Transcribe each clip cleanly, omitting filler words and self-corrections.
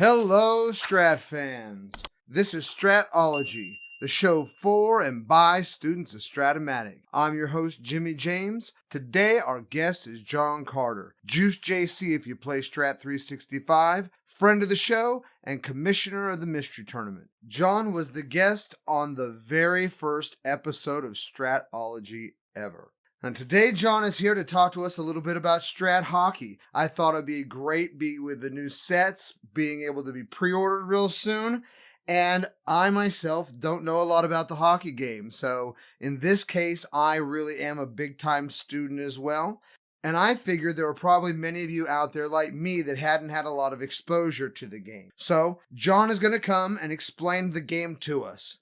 Hello, Strat fans. This is Strat-O-logy, the show for and by students of Strat-O-Matic. I'm your host, Jimmy James. Today, our guest is John Carter, Juice JC if you play Strat 365, friend of the show, and commissioner of the Mystery Tournament. John was the guest on the very first episode of Strat-O-logy ever. And today, John is here to talk to us a little bit about Strat Hockey. I thought it'd be great with the new sets being able to be pre-ordered real soon. And I myself don't know a lot about the hockey game. So in this case, I really am a big-time student as well. And I figured there were probably many of you out there like me that hadn't had a lot of exposure to the game. So John is going to come and explain the game to us.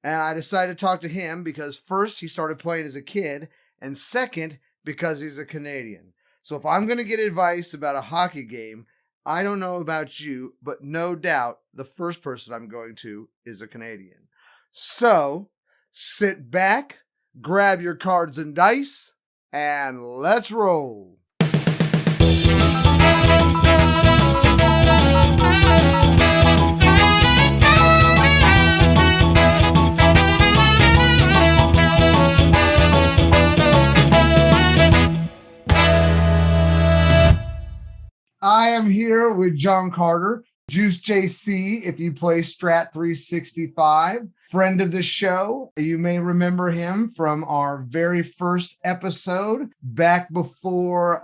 And I decided to talk to him because first, he started playing as a kid. And second, because he's a Canadian. So if I'm going to get advice about a hockey game, I don't know about you, but no doubt the first person I'm going to is a Canadian. So sit back, grab your cards and dice, and let's roll. I am here with John Carter, Juice JC if you play Strat 365, friend of the show. You may remember him from our very first episode back before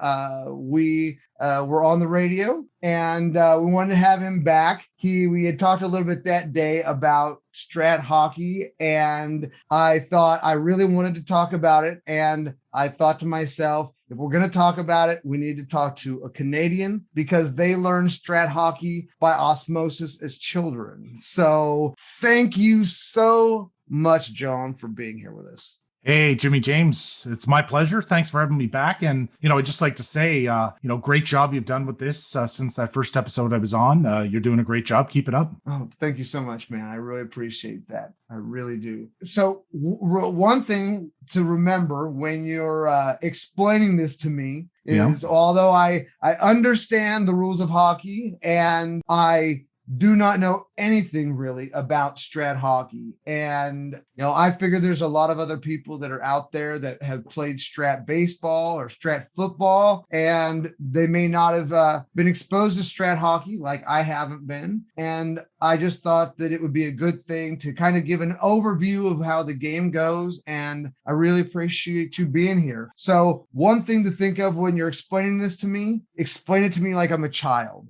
we were on the radio, and we wanted to have him back. We had talked a little bit that day about Strat Hockey, and I thought I really wanted to talk about it, and I thought to myself, if we're going to talk about it, we need to talk to a Canadian because they learned Strat Hockey by osmosis as children. So thank you so much, John, for being here with us. Hey, Jimmy James, it's my pleasure. Thanks for having me back. And, I'd just like to say, great job you've done with this since that first episode I was on. You're doing a great job. Keep it up. Oh, thank you so much, man. I really appreciate that. I really do. So one thing to remember when you're explaining this to me is although I understand the rules of hockey and I do not know anything really about Strat Hockey. And, I figure there's a lot of other people that are out there that have played Strat baseball or Strat football, and they may not have been exposed to Strat Hockey like I haven't been. And I just thought that it would be a good thing to kind of give an overview of how the game goes. And I really appreciate you being here. So one thing to think of when you're explaining this to me, explain it to me like I'm a child.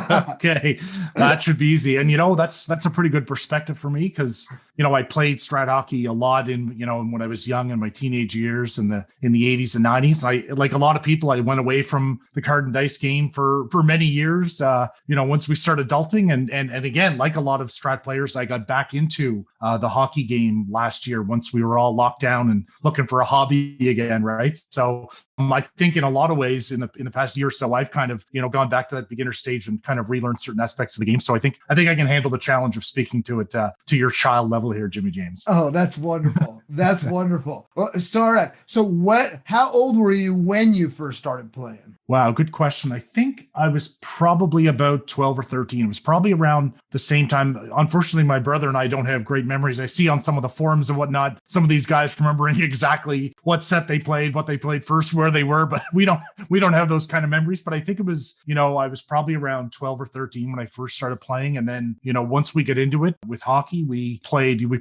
Okay, that should be easy. And that's a pretty good perspective for me because I played Strat Hockey a lot in when I was young in my teenage years in the 80s and 90s. I, like a lot of people, I went away from the card and dice game for many years. Once we started adulting and again, like a lot of Strat players, I got back into the hockey game last year once we were all locked down and looking for a hobby again, right? So I think in a lot of ways in the past year or so, I've kind of, gone back to that beginner stage and kind of relearned certain aspects of the game. So I think I can handle the challenge of speaking to it to your child level here, Jimmy James. Oh, that's wonderful. That's wonderful. Well, start. So how old were you when you first started playing? Wow, good question. I think I was probably about 12 or 13. It was probably around the same time. Unfortunately, my brother and I don't have great memories. I see on some of the forums and whatnot, some of these guys remembering exactly what set they played, what they played first, where they were, but we don't have those kind of memories. But I think it was, I was probably around 12 or 13 when I first started playing. And then, once we get into it with hockey, we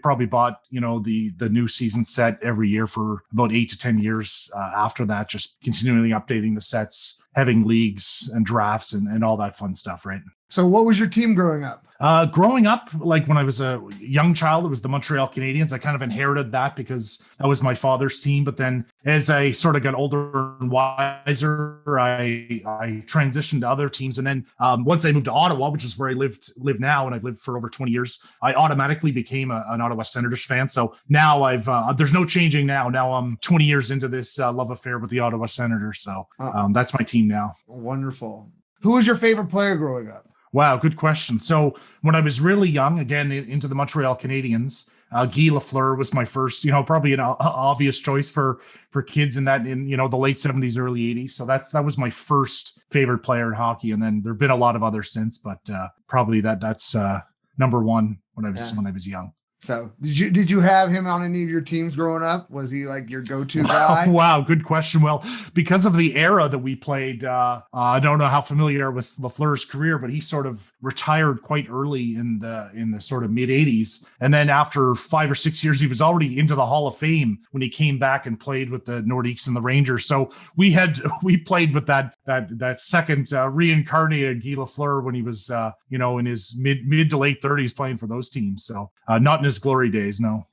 probably bought, the new season set every year for about 8 to 10 years after that, just continually updating the sets, having leagues and drafts and all that fun stuff, right? So what was your team growing up? Growing up, like when I was a young child, it was the Montreal Canadiens. I kind of inherited that because that was my father's team. But then as I sort of got older and wiser, I transitioned to other teams. And then once I moved to Ottawa, which is where I live now, and I've lived for over 20 years, I automatically became an Ottawa Senators fan. So now there's no changing now. Now I'm 20 years into this love affair with the Ottawa Senators. So that's my team now. Wonderful. Who was your favorite player growing up? Wow, good question. So when I was really young, again, into the Montreal Canadiens, Guy Lafleur was my first, probably an obvious choice for kids in the late 70s, early 80s. So that was my first favorite player in hockey. And then there've been a lot of others since, but probably that's number one when I was young. So did you have him on any of your teams growing up? Was he like your go-to guy? Wow, good question. Well, because of the era that we played, I don't know how familiar you are with Lafleur's career, but he sort of retired quite early in the sort of mid 80s. And then after 5 or 6 years, he was already into the Hall of Fame when he came back and played with the Nordiques and the Rangers. So we played with that second reincarnated Guy Lafleur when he was in his mid to late 30s playing for those teams. So not in his glory days, no.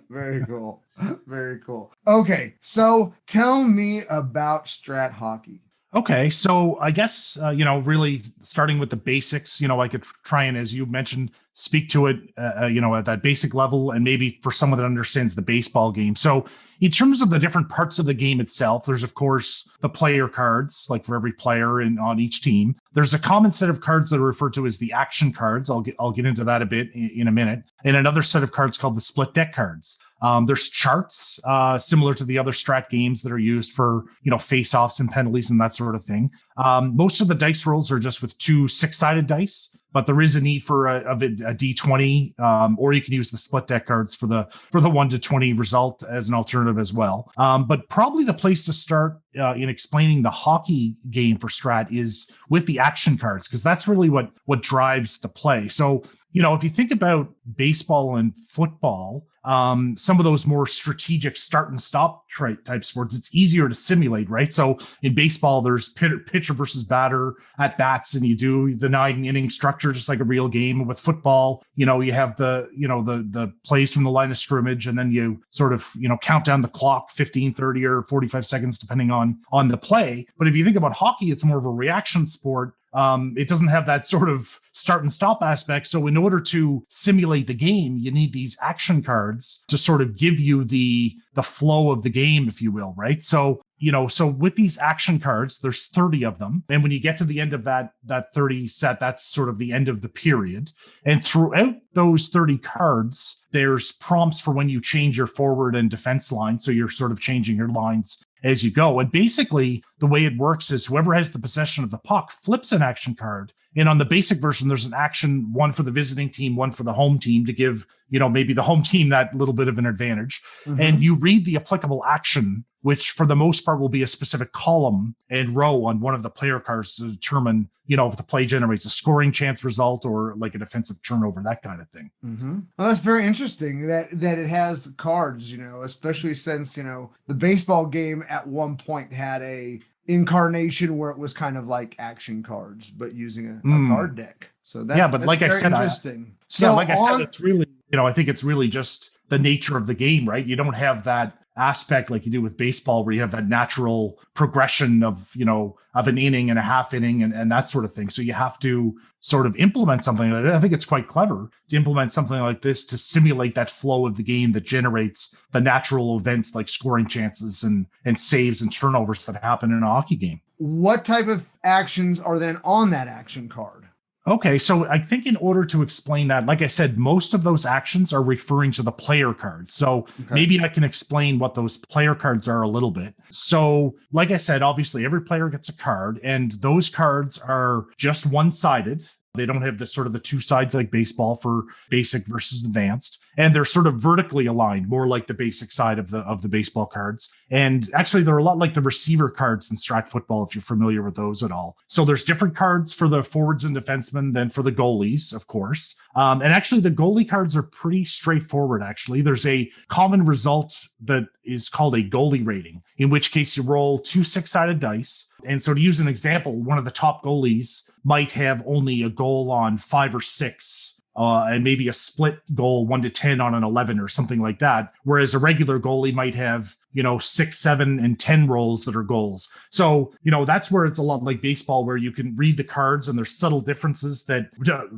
Very cool. Very cool. Okay, so tell me about Strat Hockey. Okay, so I guess, really starting with the basics, I could try and, as you mentioned, speak to it, at that basic level, and maybe for someone that understands the baseball game. So in terms of the different parts of the game itself, there's, of course, the player cards, like for every player on each team. There's a common set of cards that are referred to as the action cards. I'll get into that a bit in a minute. And another set of cards called the split deck cards. There's charts similar to the other Strat games that are used for, face-offs and penalties and that sort of thing. Most of the dice rolls are just with 2 6-sided dice, but there is a need for a D20, or you can use the split deck cards for the 1 to 20 result as an alternative as well. But probably the place to start in explaining the hockey game for Strat is with the action cards, because that's really what drives the play. So, if you think about baseball and football, some of those more strategic start and stop type sports, it's easier to simulate, right? So in baseball, there's pitcher versus batter at bats, and you do the 9-inning structure just like a real game. With football, you have the plays from the line of scrimmage, and then you sort of count down the clock 15, 30, or 45 seconds depending on the play. But if you think about hockey, it's more of a reaction sport. It doesn't have that sort of start and stop aspect. So in order to simulate the game, you need these action cards to sort of give you the flow of the game, if you will, right? So, so with these action cards, there's 30 of them. And when you get to the end of that 30 set, that's sort of the end of the period. And throughout those 30 cards, there's prompts for when you change your forward and defense line. So you're sort of changing your lines as you go. And basically, the way it works is whoever has the possession of the puck flips an action card. And on the basic version, there's an action, one for the visiting team, one for the home team, to give, maybe the home team that little bit of an advantage. Mm-hmm. And you read the applicable action, which for the most part will be a specific column and row on one of the player cards to determine, if the play generates a scoring chance result or like a defensive turnover, that kind of thing. Mm-hmm. Well, that's very interesting that it has cards, especially since, the baseball game at one point had a incarnation where it was kind of like action cards, but using a card deck. So that's like I said, interesting. It's really, I think it's really just the nature of the game, right? You don't have that aspect like you do with baseball where you have that natural progression of an inning and a half inning and that sort of thing. So you have to sort of implement something like that. I think it's quite clever to implement something like this to simulate that flow of the game that generates the natural events like scoring chances and saves and turnovers that happen in a hockey game. What type of actions are then on that action card? Okay, so I think in order to explain that, like I said, most of those actions are referring to the player cards. So maybe I can explain what those player cards are a little bit. So like I said, obviously every player gets a card, and those cards are just one-sided. They don't have the sort of the 2 sides like baseball for basic versus advanced. And they're sort of vertically aligned, more like the basic side of the baseball cards. And actually, they're a lot like the receiver cards in Strat football, if you're familiar with those at all. So there's different cards for the forwards and defensemen than for the goalies, of course. And actually, the goalie cards are pretty straightforward, actually. There's a common result that is called a goalie rating, in which case you roll 2 6-sided dice. And so to use an example, one of the top goalies might have only a goal on 5 or 6. And maybe a split goal 1 to 10 on an 11 or something like that. Whereas a regular goalie might have, 6, 7, and 10 rolls that are goals. So, that's where it's a lot like baseball, where you can read the cards and there's subtle differences that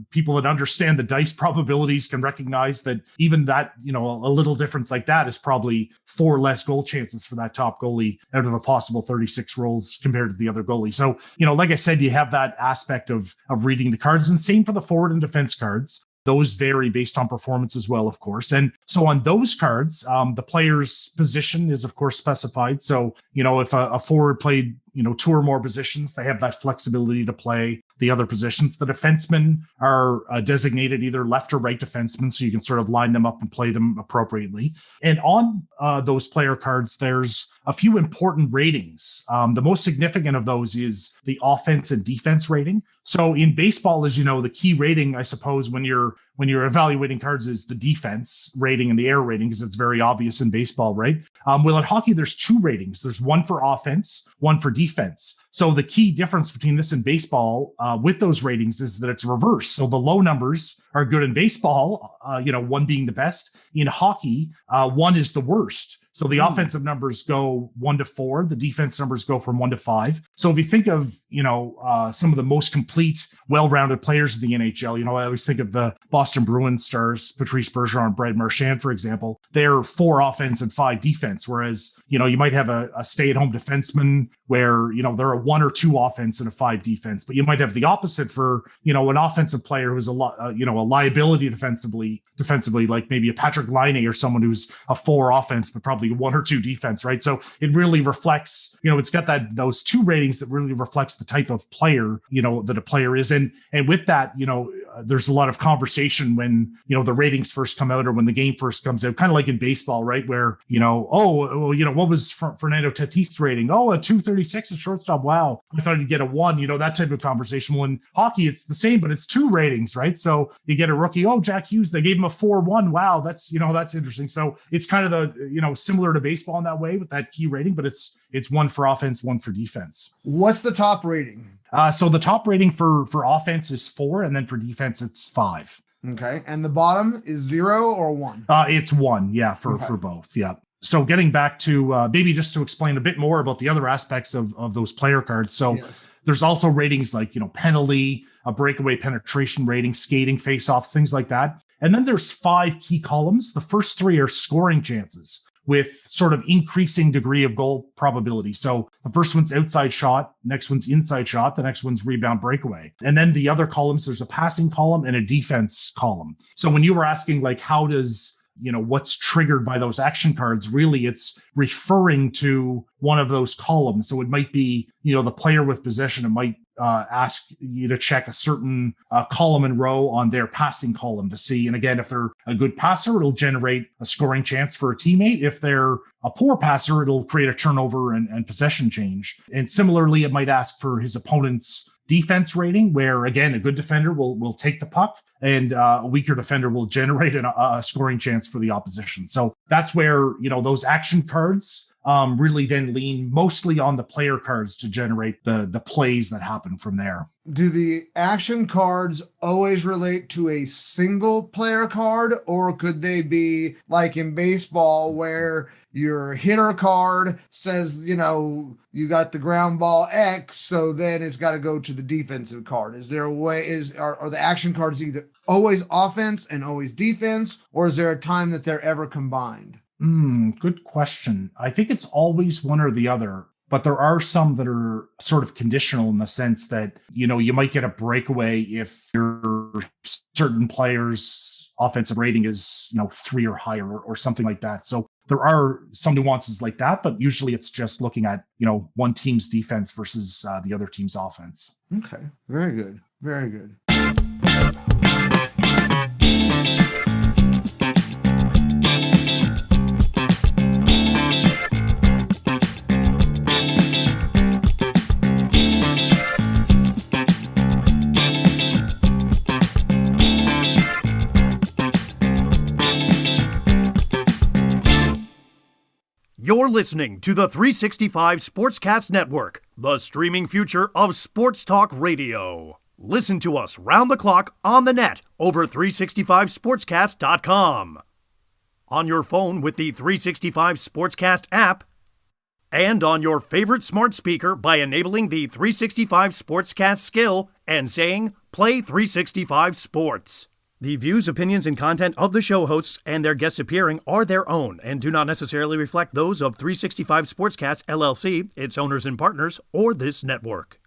people that understand the dice probabilities can recognize that even that, a little difference like that is probably 4 less goal chances for that top goalie out of a possible 36 rolls compared to the other goalie. So, like I said, you have that aspect of reading the cards, and same for the forward and defense cards. those vary based on performance as well, of course. And so on those cards, the player's position is, of course, specified. So, if a forward played, 2 or more positions, they have that flexibility to play the other positions. The defensemen are designated either left or right defensemen, so you can sort of line them up and play them appropriately. And on those player cards, there's a few important ratings. The most significant of those is the offense and defense rating. So in baseball, as you know, the key rating, I suppose, when you're evaluating cards is the defense rating and the air rating, because it's very obvious in baseball, right? Well, in hockey, there's 2 ratings. There's one for offense, one for defense. So the key difference between this and baseball with those ratings is that it's reversed. So the low numbers are good in baseball, 1 being the best. In hockey, 1 is the worst. So the offensive numbers go 1 to 4. The defense numbers go from 1 to 5. So if you think of, some of the most complete, well-rounded players in the NHL, I always think of the Boston Bruins stars, Patrice Bergeron and Brad Marchand, for example. They're 4 offense and 5 defense. Whereas, you might have a stay-at-home defenseman where, they're a 1 or 2 offense and a 5 defense. But you might have the opposite for, an offensive player who's a liability defensively, like maybe a Patrick Laine or someone who's a 4 offense, but probably 1 or 2 defense, right? So it really reflects, it's got those 2 ratings that really reflects the type of player, that a player is. And with that, there's a lot of conversation when, the ratings first come out or when the game first comes out, kind of like in baseball, right? Where, what was Fernando Tatis's rating? Oh, a 236 at shortstop. Wow. I thought he'd get a 1, that type of conversation. Well, in hockey, it's the same, but it's 2 ratings, right? So you get a rookie. Oh, Jack Hughes, they gave him a 4-1. Wow. That's interesting. So it's kind of the, similar to baseball in that way with that key rating, but it's 1 for offense, 1 for defense. What's the top rating? So the top rating for offense is 4, and then for defense, it's 5. Okay. And the bottom is 0 or 1? It's 1. Yeah. For both. Yeah. So getting back to maybe just to explain a bit more about the other aspects of those player cards. So there's also ratings like, penalty, a breakaway penetration rating, skating, faceoffs, things like that. And then there's 5 key columns. The first 3 are scoring chances with sort of increasing degree of goal probability. So the first one's outside shot, next one's inside shot, the next one's rebound breakaway. And then the other columns, there's a passing column and a defense column. So when you were asking like, how does, what's triggered by those action cards, really it's referring to one of those columns. So it might be, the player with possession, it might ask you to check a certain column and row on their passing column to see. And again, if they're a good passer, it'll generate a scoring chance for a teammate. If they're a poor passer, it'll create a turnover and possession change. And similarly, it might ask for his opponent's defense rating, where again, a good defender will take the puck and a weaker defender will generate a scoring chance for the opposition. So that's where, those action cards really then lean mostly on the player cards to generate the plays that happen from there. Do the action cards always relate to a single player card, or could they be like in baseball where your hitter card says, you got the ground ball X, so then it's got to go to the defensive card? Is there a way, are the action cards either always offense and always defense, or is there a time that they're ever combined? Good question. I think it's always one or the other, but there are some that are sort of conditional in the sense that, you might get a breakaway if your certain player's offensive rating is, 3 or higher or something like that. So there are some nuances like that, but usually it's just looking at, one team's defense versus the other team's offense. Okay. Very good. Very good. You're listening to the 365 Sportscast Network, the streaming future of sports talk radio. Listen to us round the clock on the net over 365sportscast.com. On your phone with the 365 Sportscast app, and on your favorite smart speaker by enabling the 365 Sportscast skill and saying, "Play 365 Sports." The views, opinions, and content of the show hosts and their guests appearing are their own and do not necessarily reflect those of 365 Sportscast LLC, its owners and partners, or this network.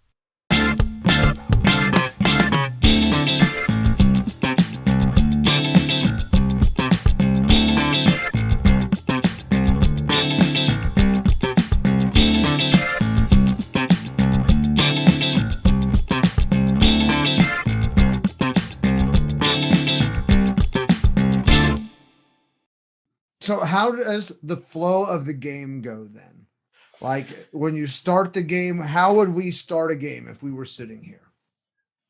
So how does the flow of the game go then? Like when you start the game, how would we start a game if we were sitting here?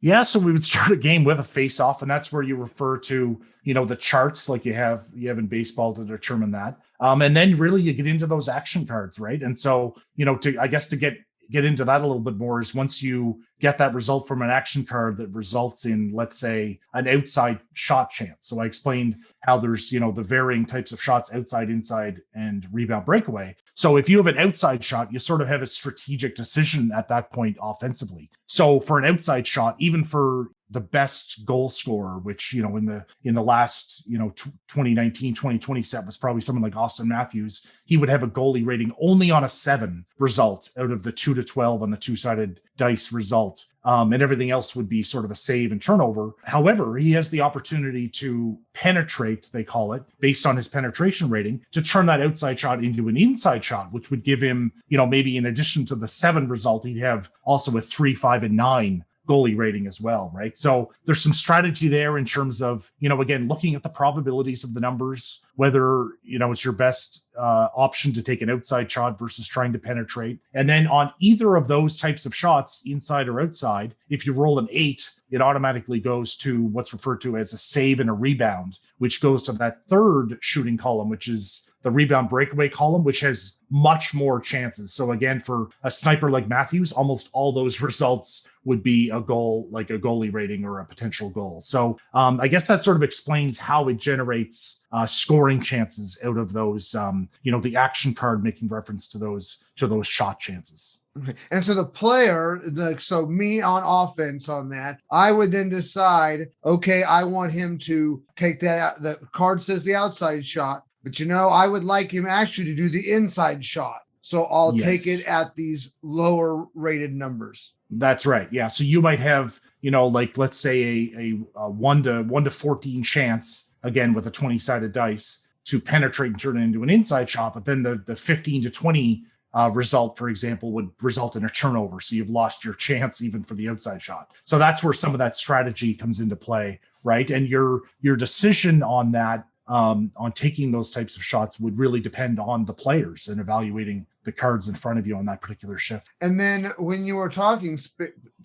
Yeah, so we would start a game with a face-off, and that's where you refer to, the charts like you have in baseball to determine that. And then really you get into those action cards, right? And so, to get into that a little bit more is once you get that result from an action card that results in, let's say, an outside shot chance. So I explained how there's, the varying types of shots, outside, inside, and rebound breakaway. So if you have an outside shot, you sort of have a strategic decision at that point offensively. So for an outside shot, even for the best goal scorer, which, in the last, 2019, 2020 set was probably someone like Austin Matthews, he would have a goalie rating only on a 7 result out of the 2 to 12 on the two-sided dice result. And everything else would be sort of a save and turnover. However, he has the opportunity to penetrate, they call it, based on his penetration rating, to turn that outside shot into an inside shot, which would give him, maybe in addition to the 7 result, he'd have also a 3, 5, and 9 goalie rating as well, right? So there's some strategy there in terms of, again, looking at the probabilities of the numbers, whether, it's your best option to take an outside shot versus trying to penetrate. And then on either of those types of shots, inside or outside, if you roll an 8, it automatically goes to what's referred to as a save and a rebound, which goes to that third shooting column, which is the rebound breakaway column, which has much more chances. So again, for a sniper like Matthews, almost all those results would be a goal, like a goalie rating or a potential goal. So I guess that sort of explains how it generates scoring chances out of those, the action card making reference to those shot chances. Okay. And so the player, so me on offense on that, I would then decide, okay, I want him to take that out. The card says the outside shot, but I would like him actually to do the inside shot. So I'll take it at these lower rated numbers. That's right. Yeah. So you might have, like let's say a 1 to 14 chance, again with a 20-sided dice, to penetrate and turn it into an inside shot, but then the 15 to 20 result, for example, would result in a turnover. So you've lost your chance even for the outside shot. So that's where some of that strategy comes into play, right? And your decision on that, on taking those types of shots, would really depend on the players and evaluating the cards in front of you on that particular shift. And then when you were talking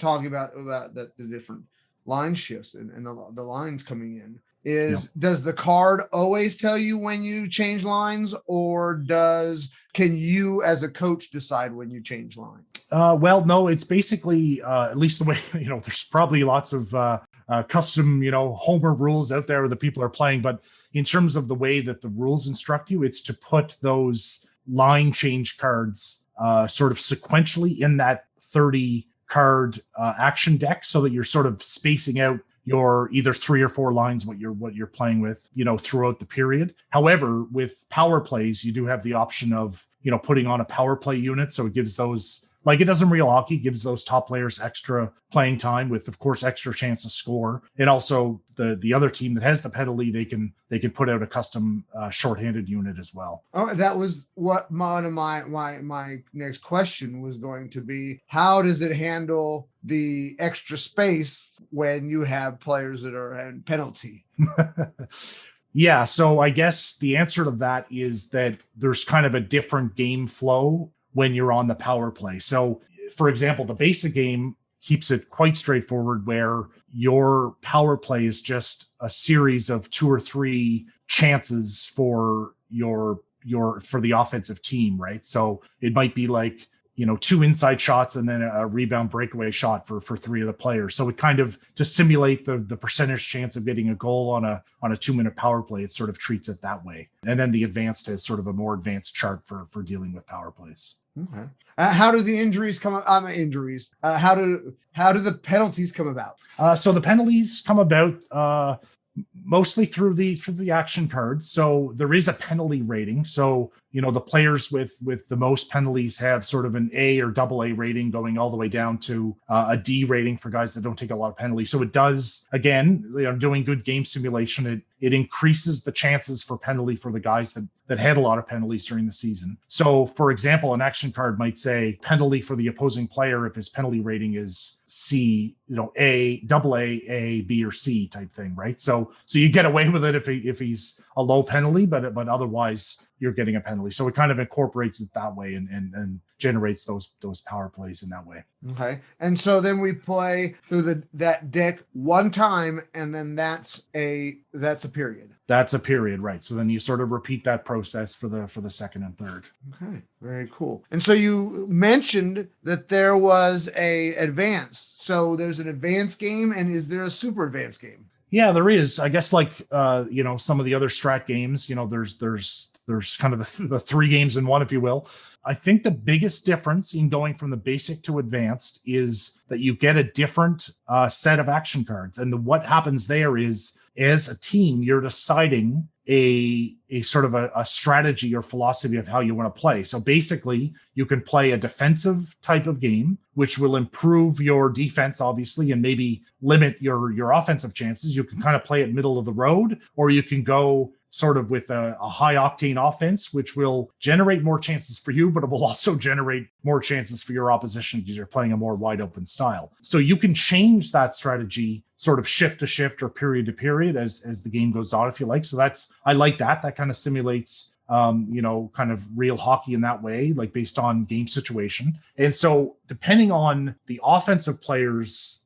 about the different line shifts and the lines coming in, does the card always tell you when you change lines, or can you as a coach decide when you change line? Well, no, it's basically at least the way, there's probably lots of custom, Homer rules out there that people are playing, but in terms of the way that the rules instruct you, it's to put those line change cards sort of sequentially in that 30 card action deck, so that you're sort of spacing out your either 3 or 4 lines, what you're playing with, throughout the period. However, with power plays, you do have the option of, putting on a power play unit. So it gives those, like it does in real hockey, gives those top players extra playing time with, of course, extra chance to score. And also the other team that has the penalty, they can put out a custom shorthanded unit as well. Oh, that was what one of my next question was going to be. How does it handle the extra space when you have players that are in penalty? Yeah, so I guess the answer to that is that there's kind of a different game flow when you're on the power play. So, for example, the basic game keeps it quite straightforward, where your power play is just a series of 2 or 3 chances for for the offensive team, right? So it might be like, 2 inside shots and then a rebound breakaway shot for 3 of the players. So it kind of, to simulate the percentage chance of getting a goal on a 2-minute power play, it sort of treats it that way. And then the advanced has sort of a more advanced chart for dealing with power plays. Okay. How do the injuries come up? How do the penalties come about? So the penalties come about mostly through the action cards. So there is a penalty rating. So, the players with the most penalties have sort of an A or AA rating, going all the way down to a D rating for guys that don't take a lot of penalties. So it does, again, doing good game simulation, it increases the chances for penalty for the guys that had a lot of penalties during the season. So, for example, an action card might say penalty for the opposing player if his penalty rating is C, A, AA, A, B, or C type thing, right? So So you get away with it if he's a low penalty, but otherwise you're getting a penalty. So it kind of incorporates it that way and generates those power plays in that way. Okay. And so then we play through that deck one time, and then that's a period. That's a period, right? So then you sort of repeat that process for the second and third. Okay, very cool. And so you mentioned that there was a advanced. So there's an advanced game, and is there a super advanced game? Yeah, there is. I guess like some of the other strat games, there's kind of the three games in one, if you will. I think the biggest difference in going from the basic to advanced is that you get a different set of action cards. And what happens there is, as a team, you're deciding a sort of a strategy or philosophy of how you want to play. So basically, you can play a defensive type of game, which will improve your defense, obviously, and maybe limit your offensive chances. You can kind of play it middle of the road, or you can go sort of with a high octane offense, which will generate more chances for you, but it will also generate more chances for your opposition because you're playing a more wide open style. So you can change that strategy sort of shift to shift or period to period as the game goes on, if you like. So I like that. That kind of simulates kind of real hockey in that way, like based on game situation. And so depending on the offensive player's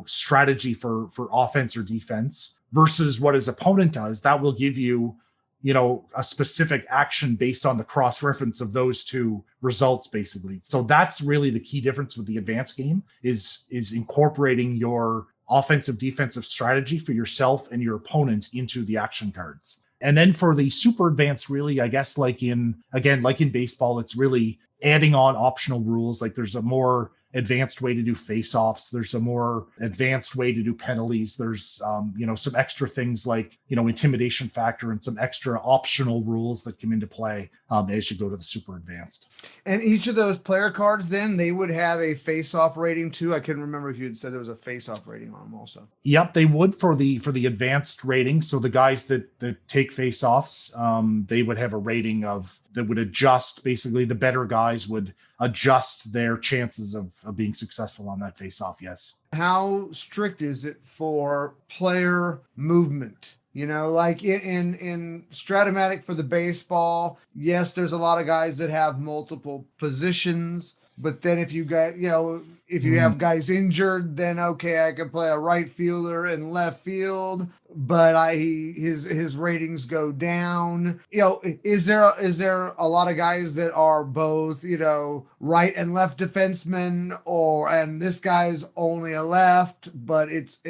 strategy for offense or defense versus what his opponent does, that will give you, a specific action based on the cross-reference of those two results, basically. So that's really the key difference with the advanced game is incorporating your offensive defensive strategy for yourself and your opponent into the action cards. And then for the super advanced, really, I guess like in baseball, it's really adding on optional rules. Like there's a more advanced way to do face-offs. There's a more advanced way to do penalties. There's, some extra things like, intimidation factor and some extra optional rules that come into play as you go to the super advanced. And each of those player cards, then they would have a face-off rating too. I couldn't remember if you had said there was a face-off rating on them also. Yep, they would for the advanced rating. So the guys that take face-offs, they would have a rating that would adjust. Basically, the better guys would adjust their chances of being successful on that face-off. Yes. How strict is it for player movement? Like in Strat-O-Matic for the baseball, yes, there's a lot of guys that have multiple positions. But then if you got, if you have guys injured, then okay, I can play a right fielder in left field, but his ratings go down. Is there a lot of guys that are both, right and left defensemen, and this guy's only a left, but it's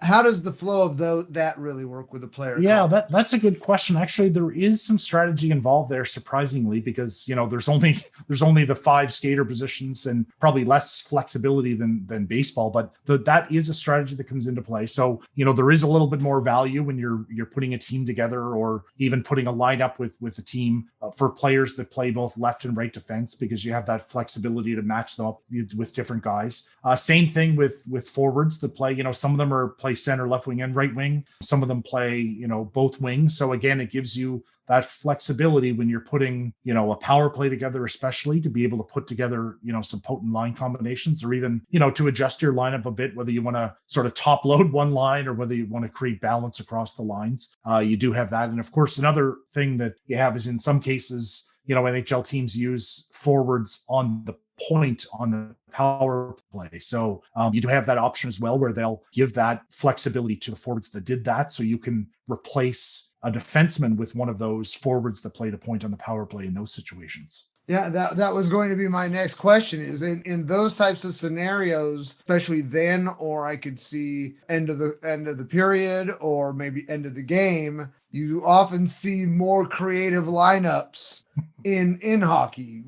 how does the flow of that really work with the player? Yeah, that's a good question. Actually, there is some strategy involved there, surprisingly, because there's only the 5 skater positions and probably less flexibility than baseball, but that is a strategy that comes into play. So there is a little bit more value when you're putting a team together, or even putting a lineup with a team for players that play both left and right defense, because you have that flexibility to match them up with different guys. Same thing with forwards that play. Some of them play center, left wing, and right wing. Some of them play both wings. So again, it gives you that flexibility when you're putting, a power play together, especially to be able to put together, some potent line combinations, or even, to adjust your lineup a bit, whether you want to sort of top load one line or whether you want to create balance across the lines. You do have that. And of course, another thing that you have is in some cases, NHL teams use forwards on the point on the power play. So you do have that option as well, where they'll give that flexibility to the forwards that did that. So you can replace a defenseman with one of those forwards that play the point on the power play in those situations. Yeah, that was going to be my next question, is in those types of scenarios, especially then, or I could see end of the period, or maybe end of the game, you often see more creative lineups in hockey.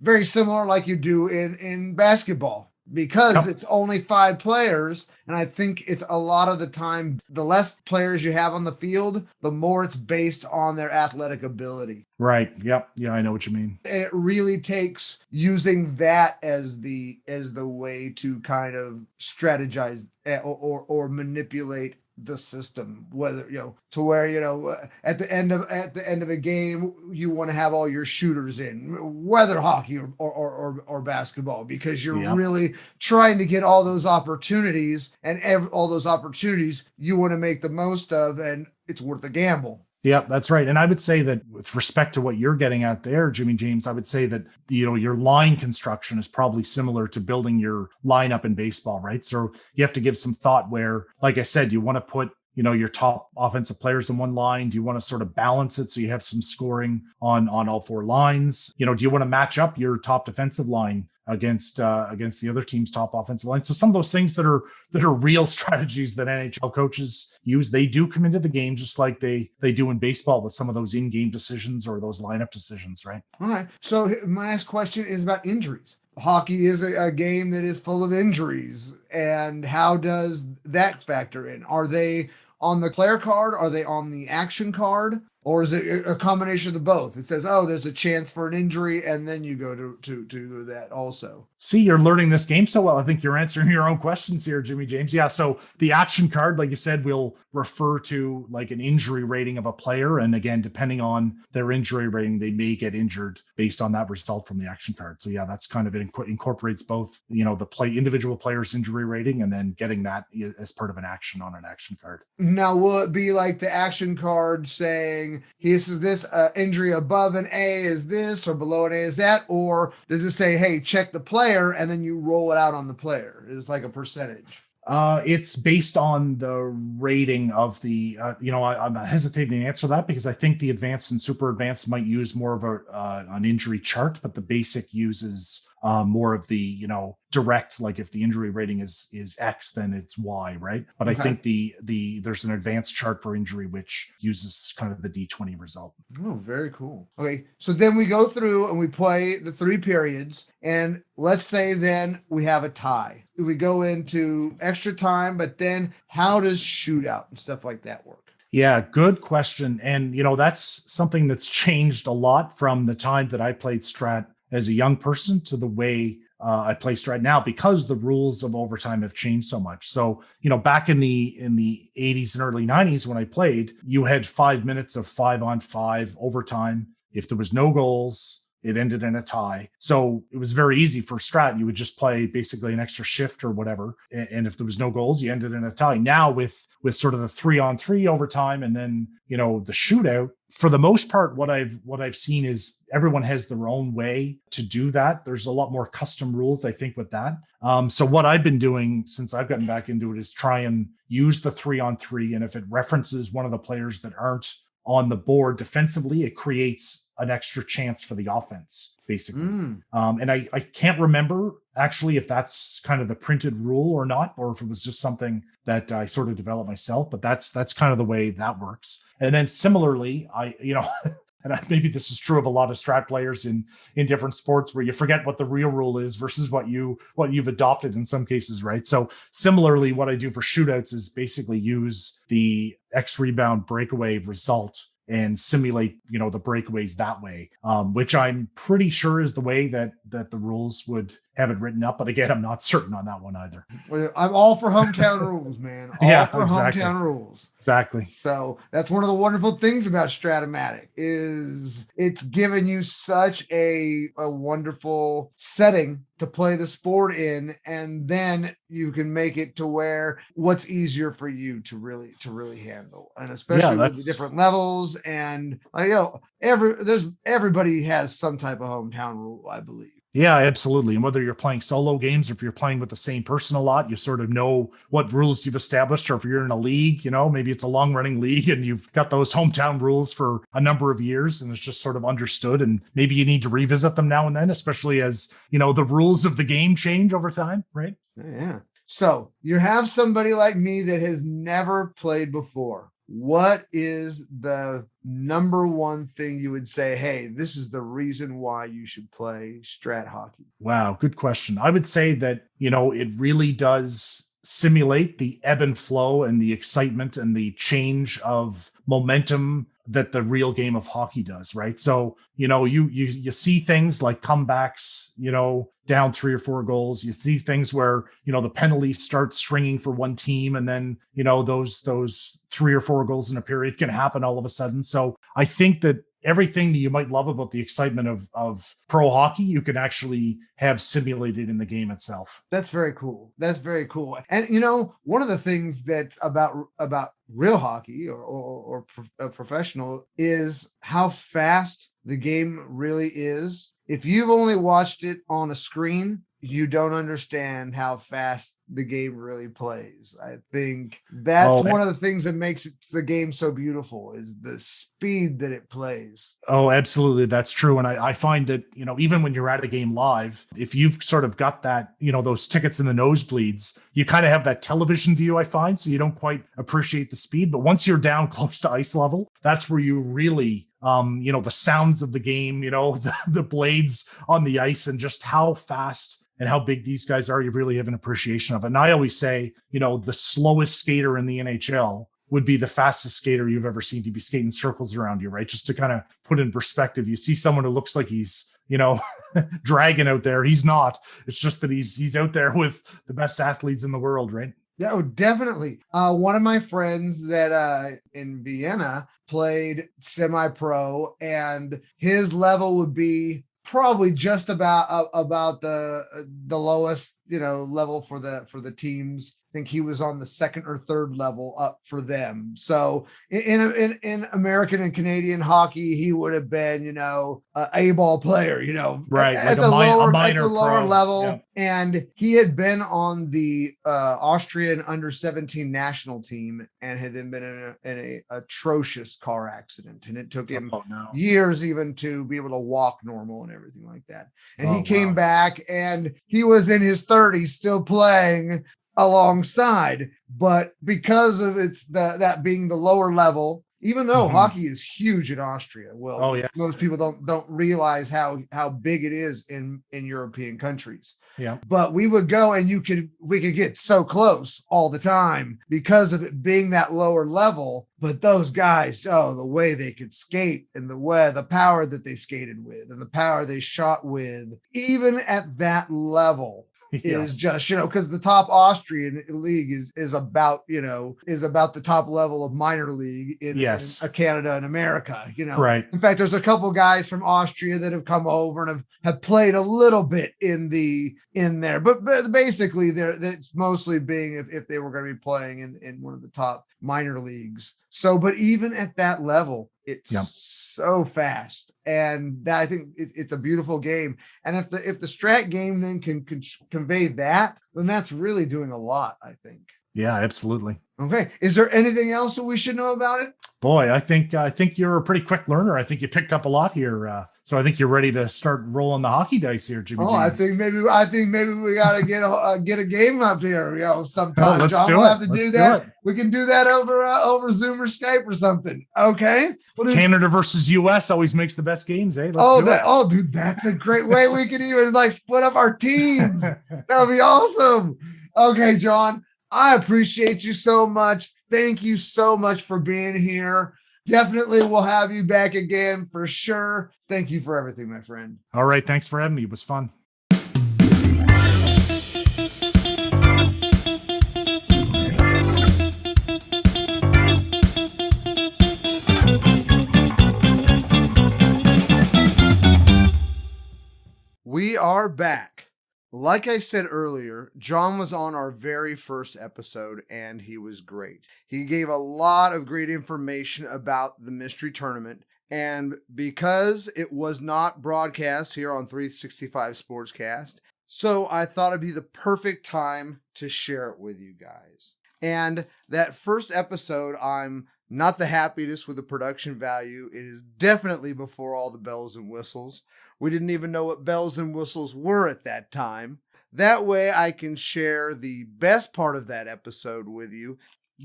Very similar like you do in basketball. Because it's only 5 players, and I think it's a lot of the time, the less players you have on the field, the more it's based on their athletic ability. Right. Yep. Yeah, I know what you mean. And it really takes using that as the way to kind of strategize or manipulate the system, whether, to where, at the end of a game, you want to have all your shooters in, whether hockey or basketball, because you're really trying to get all those opportunities, and all those opportunities you want to make the most of, and it's worth a gamble. Yeah, that's right. And I would say that with respect to what you're getting at there, Jimmy James, I would say that, your line construction is probably similar to building your lineup in baseball, right? So you have to give some thought where, like I said, you want to put, your top offensive players in one line. Do you want to sort of balance it so you have some scoring on all four lines? Do you want to match up your top defensive line against the other team's top offensive line? So some of those things that are real strategies that NHL coaches use, they do come into the game just like they do in baseball with some of those in-game decisions or those lineup decisions, right? All right. So my next question is about injuries. Hockey is a game that is full of injuries, and how does that factor in? Are they on the player card? Are they on the action card? Or is it a combination of the both? It says, oh, there's a chance for an injury, and then you go to that also. See, you're learning this game so well. I think you're answering your own questions here, Jimmy James. Yeah, so the action card, like you said, will refer to like an injury rating of a player. And again, depending on their injury rating, they may get injured based on that result from the action card. So yeah, that's kind of, it incorporates both, the individual player's injury rating and then getting that as part of an action on an action card. Now, will it be like the action card saying, this is this injury above an A is this, or below an A is that? Or does it say, hey, check the player, and then you roll it out on the player? It's like a percentage. It's based on the rating of the, I'm hesitating to answer that because I think the advanced and super advanced might use more of an injury chart, but the basic uses more of the, direct, like if the injury rating is X, then it's Y, right? But okay. I think there's an advanced chart for injury, which uses kind of the D20 result. Oh, very cool. Okay. So then we go through and we play the 3 periods, and let's say then we have a tie. We go into extra time, but then how does shootout and stuff like that work? Yeah, good question. And, that's something that's changed a lot from the time that I played Strat as a young person to the way I play Strat now, because the rules of overtime have changed so much. So, back in the 80s and early 90s when I played, you had 5 minutes of 5-on-5 overtime. If there was no goals, it ended in a tie. So it was very easy for Strat. You would just play basically an extra shift or whatever. And if there was no goals, you ended in a tie. Now with sort of the 3-on-3 overtime and then, the shootout, for the most part, what I've seen is everyone has their own way to do that. There's a lot more custom rules, I think, with that. So what I've been doing since I've gotten back into it is try and use the 3-on-3. And if it references one of the players that aren't on the board defensively, it creates an extra chance for the offense, basically. And I can't remember actually if that's kind of the printed rule or not, or if it was just something that I sort of developed myself, but that's kind of the way that works. And then similarly, and maybe this is true of a lot of Strat players in different sports, where you forget what the real rule is versus what you've adopted in some cases, right? So similarly, what I do for shootouts is basically use the X rebound breakaway result and simulate, the breakaways that way, which I'm pretty sure is the way that the rules would have it written up. But again, I'm not certain on that one either. Well, I'm all for hometown rules, man. All for exactly. Hometown rules. Exactly. So that's one of the wonderful things about Strat-O-Matic is it's given you such a wonderful setting to play the sport in, and then you can make it to where what's easier for you to really handle, and especially with the different levels, and everybody has some type of hometown rule, I believe. Yeah, absolutely. And whether you're playing solo games, or if you're playing with the same person a lot, you sort of know what rules you've established. Or if you're in a league, maybe it's a long running league and you've got those hometown rules for a number of years and it's just sort of understood. And maybe you need to revisit them now and then, especially as, the rules of the game change over time, right? Yeah. So you have somebody like me that has never played before. What is the number one thing you would say, hey, this is the reason why you should play Strat hockey? Wow, good question. I would say that, it really does simulate the ebb and flow and the excitement and the change of momentum that the real game of hockey does, right? So, you see things like comebacks, down 3 or 4 goals. You see things where, the penalties start stringing for one team, and then, those 3 or 4 goals in a period can happen all of a sudden. So I think that everything that you might love about the excitement of pro hockey, you can actually have simulated in the game itself. That's very cool. That's very cool. And one of the things that about real hockey or professional is how fast the game really is. If you've only watched it on a screen, you don't understand how fast the game really plays. I think that's one of the things that makes the game so beautiful is the speed that it plays. Oh, absolutely. That's true. And I find that, even when you're at a game live, if you've sort of got that, those tickets in the nosebleeds, you kind of have that television view, I find, so you don't quite appreciate the speed. But once you're down close to ice level, that's where you really, the sounds of the game, the blades on the ice and just how fast and how big these guys are, you really have an appreciation of it. And I always say, the slowest skater in the NHL would be the fastest skater you've ever seen to be skating circles around you, right? Just to kind of put in perspective, you see someone who looks like he's, dragging out there. He's not. It's just that he's out there with the best athletes in the world, right? Yeah, oh, definitely. One of my friends that in Vienna played semi-pro, and his level would be probably just about the lowest level for the teams. I think he was on the second or third level up for them. So in American and Canadian hockey, he would have been a A-ball player, right, at like the lower level. Yeah. And he had been on the Austrian under 17 national team and had then been in an atrocious car accident, and it took him years even to be able to walk normal and everything like that. And he came back, and he was in his 30s still playing alongside, but because of that being the lower level, even though hockey is huge in Austria, most people don't realize how big it is in European countries. Yeah. But we would go, and we could get so close all the time because of it being that lower level. But those guys, the way they could skate, and the power that they skated with, and the power they shot with, even at that level, is just, because the top Austrian league is about the top level of minor league in Canada and America, Right. In fact, there's a couple guys from Austria that have come over and have played a little bit in there, but basically it's mostly being if they were going to be playing in one of the top minor leagues. So, but even at that level, it's so fast, and I think it's a beautiful game. And if the Strat game then can convey that, then that's really doing a lot, I think. Yeah, absolutely. Okay. Is there anything else that we should know about it? Boy, I think you're a pretty quick learner. I think you picked up a lot here. So I think you're ready to start rolling the hockey dice here, Jimmy. Oh, James. I think maybe we got to get a game up here, sometime. Let's John, do we'll it. have to Let's do that. We can do that over Zoom or Skype or something. Okay. Canada versus US always makes the best games, eh? Let's do it. Dude, that's a great way. We could even split up our teams. That'd be awesome. Okay, John, I appreciate you so much. Thank you so much for being here. Definitely we'll have you back again for sure. Thank you for everything, my friend. All right. Thanks for having me. It was fun. We are back. Like I said earlier, John was on our very first episode, and he was great. He gave a lot of great information about the mystery tournament, and because it was not broadcast here on 365 Sportscast, so I thought it'd be the perfect time to share it with you guys. And that first episode, I'm not the happiest with the production value. It is definitely before all the bells and whistles. We didn't even know what bells and whistles were at that time. That way I can share the best part of that episode with you.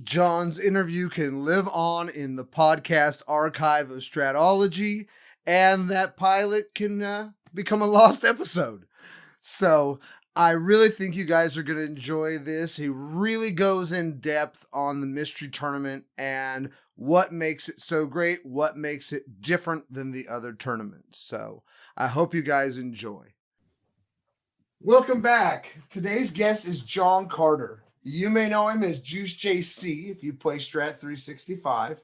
John's interview can live on in the podcast archive of Strat-O-logy, and that pilot can become a lost episode. So I really think you guys are going to enjoy this. He really goes in depth on the mystery tournament and what makes it so great, what makes it different than the other tournaments. So I hope you guys enjoy. Welcome back. Today's guest is John Carter. You may know him as Juice JC if you play Strat 365.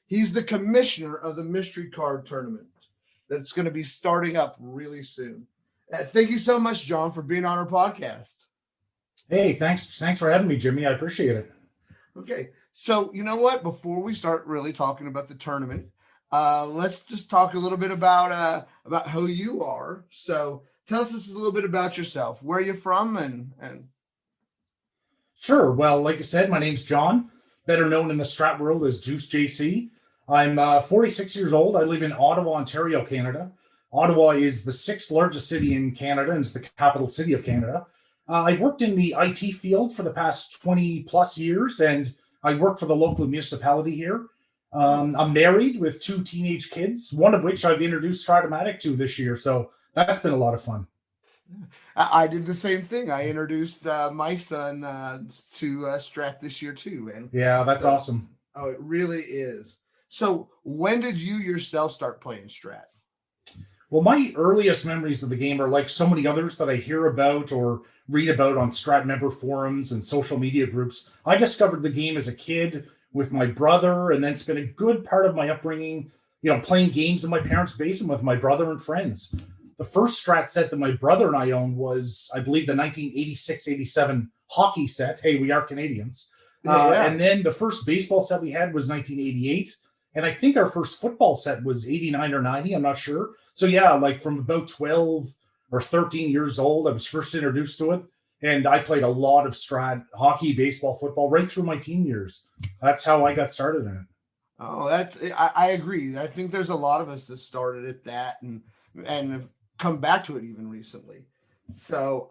He's the commissioner of the mystery card tournament that's going to be starting up really soon. Thank you so much, John, for being on our podcast. Hey, thanks for having me, Jimmy. I appreciate it. Okay, so you know what? Before we start really talking about the tournament, let's just talk a little bit about who you are. So tell us just a little bit about yourself. Where you're from, and Sure. Well, like I said, my name's John, better known in the Strat world as Juice JC. I'm 46 years old. I live in Ottawa, Ontario, Canada. Ottawa is the 6th largest city in Canada and is the capital city of Canada. I've worked in the IT field for the past 20 plus years, and I work for the local municipality here. I'm married with 2 teenage kids, one of which I've introduced Strat-O-Matic to this year. So that's been a lot of fun. I did the same thing. I introduced my son to Strat this year too. And yeah, that's awesome. Oh, it really is. So when did you yourself start playing Strat? Well, my earliest memories of the game are like so many others that I hear about or read about on Strat member forums and social media groups. I discovered the game as a kid with my brother, and then spent a good part of my upbringing, playing games in my parents' basement with my brother and friends. The first Strat set that my brother and I owned was, I believe, the 1986-87 hockey set. Hey, we are Canadians. Yeah. And then the first baseball set we had was 1988. And I think our first football set was 89 or 90. I'm not sure. So yeah, like from about 12 or 13 years old, I was first introduced to it. And I played a lot of Strat, hockey, baseball, football, right through my teen years. That's how I got started in it. Oh, I agree. I think there's a lot of us that started at that and have come back to it even recently. So,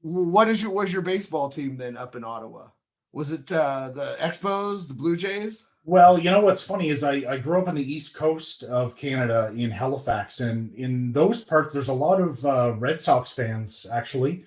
what was your baseball team then up in Ottawa? Was it the Expos, the Blue Jays? Well, what's funny is I grew up on the east coast of Canada in Halifax, and in those parts, there's a lot of Red Sox fans, actually,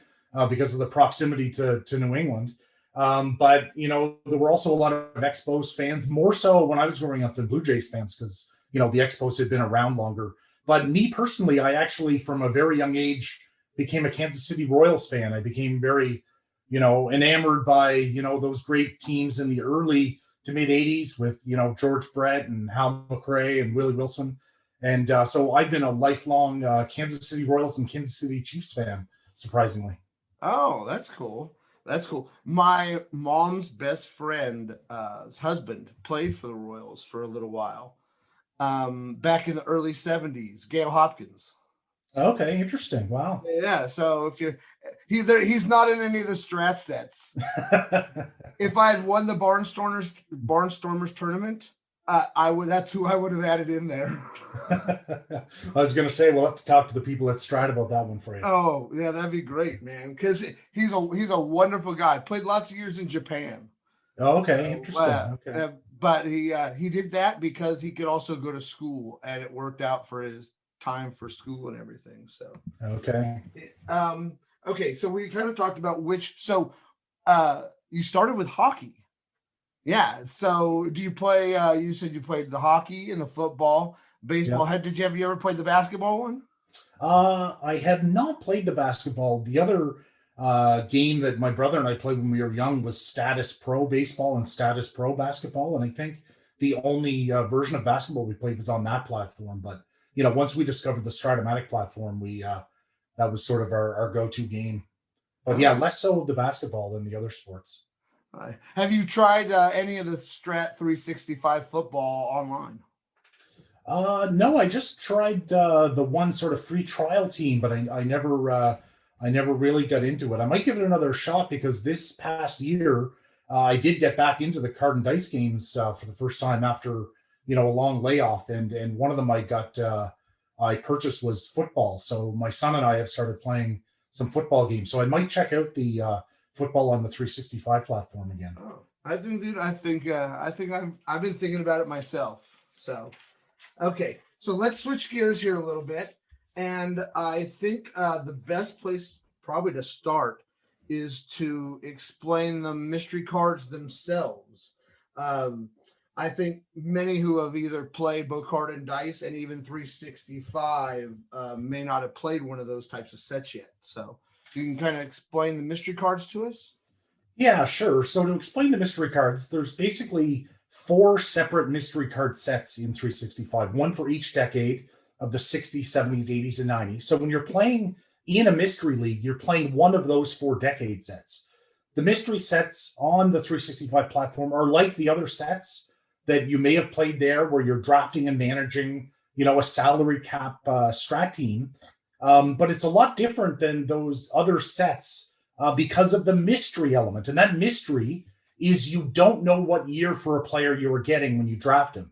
because of the proximity to New England. But, there were also a lot of Expos fans, more so when I was growing up than Blue Jays fans, because, the Expos had been around longer. But me personally, I actually, from a very young age, became a Kansas City Royals fan. I became very, enamored by, those great teams in the early to mid 80s with, George Brett and Hal McRae and Willie Wilson. And so I've been a lifelong Kansas City Royals and Kansas City Chiefs fan, surprisingly. Oh, that's cool. That's cool. My mom's best friend's husband played for the Royals for a little while. Back in the early 70s, Gail Hopkins. Okay, interesting. Wow. Yeah, so if he's not in any of the Strat sets. If I had won the Barnstormers tournament, that's who I would have added in there. I was going to say we'll have to talk to the people at Strat about that one for you. Oh, yeah, that'd be great, man, because he's a wonderful guy. Played lots of years in Japan. Oh, okay, interesting. Okay. But he did that because he could also go to school, and it worked out for his time for school and everything. So okay. Okay, so we kind of talked about you started with hockey. Yeah. So do you play you said you played the hockey and the football, baseball. Yeah. Have you ever played the basketball one? I have not played the basketball. The other game that my brother and I played when we were young was Status Pro baseball and Status Pro basketball. And I think the only version of basketball we played was on that platform. But, once we discovered the Strat-O-Matic platform, that was sort of our go-to game. But yeah, less so of the basketball than the other sports. Have you tried any of the Strat 365 football online? No, I just tried the one sort of free trial team, but I never really got into it. I might give it another shot because this past year I did get back into the card and dice games for the first time after a long layoff, and one of them I purchased was football. So my son and I have started playing some football games. So I might check out the football on the 365 platform again. Oh, I've been thinking about it myself. So, okay, so let's switch gears here a little bit. And I think the best place probably to start is to explain the mystery cards themselves. I think many who have either played both card and dice and even 365 may not have played one of those types of sets yet. So you can kind of explain the mystery cards to us? Yeah, sure. So to explain the mystery cards, there's basically 4 separate mystery card sets in 365, one for each decade of the 60s, 70s, 80s, and 90s. So when you're playing in a mystery league, you're playing one of those 4 decade sets. The mystery sets on the 365 platform are like the other sets that you may have played there, where you're drafting and managing, a salary cap strat team. But it's a lot different than those other sets because of the mystery element. And that mystery is you don't know what year for a player you are getting when you draft him.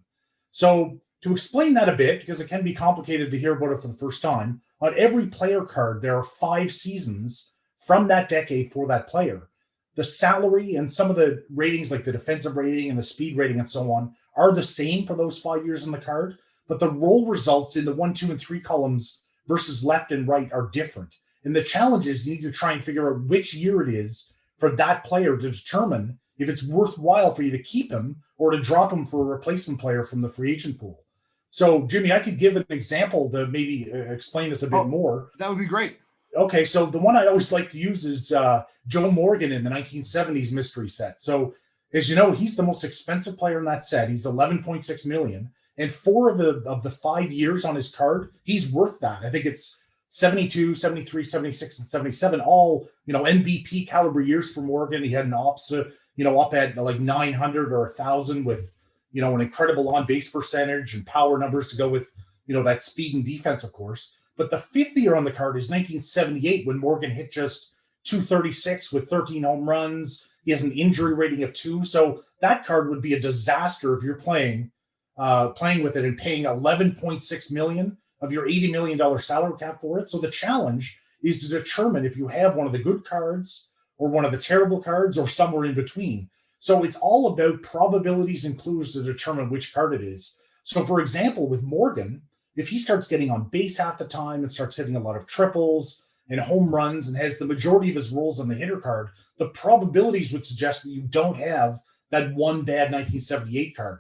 So to explain that a bit, because it can be complicated to hear about it for the first time, on every player card, there are 5 seasons from that decade for that player. The salary and some of the ratings, like the defensive rating and the speed rating and so on, are the same for those 5 years in the card, but the roll results in the 1, 2, and 3 columns versus left and right are different. And the challenge is you need to try and figure out which year it is for that player to determine if it's worthwhile for you to keep him or to drop him for a replacement player from the free agent pool. So, Jimmy, I could give an example to maybe explain this a bit more. That would be great. Okay, so the one I always like to use is Joe Morgan in the 1970s mystery set. So, as you know, he's the most expensive player in that set. He's $11.6 million. And 4 of the 5 years on his card, he's worth that. I think it's 72, 73, 76, and 77, all, MVP caliber years for Morgan. He had an ops, up at like 900 or 1,000 with, an incredible on-base percentage and power numbers to go with, that speed and defense, of course. But the 5th year on the card is 1978, when Morgan hit just 236 with 13 home runs. He has an injury rating of 2. So that card would be a disaster if you're playing with it and paying $11.6 million of your $80 million salary cap for it. So the challenge is to determine if you have one of the good cards or one of the terrible cards or somewhere in between. So it's all about probabilities and clues to determine which card it is. So for example, with Morgan, if he starts getting on base half the time and starts hitting a lot of triples and home runs and has the majority of his rolls on the hitter card, the probabilities would suggest that you don't have that one bad 1978 card.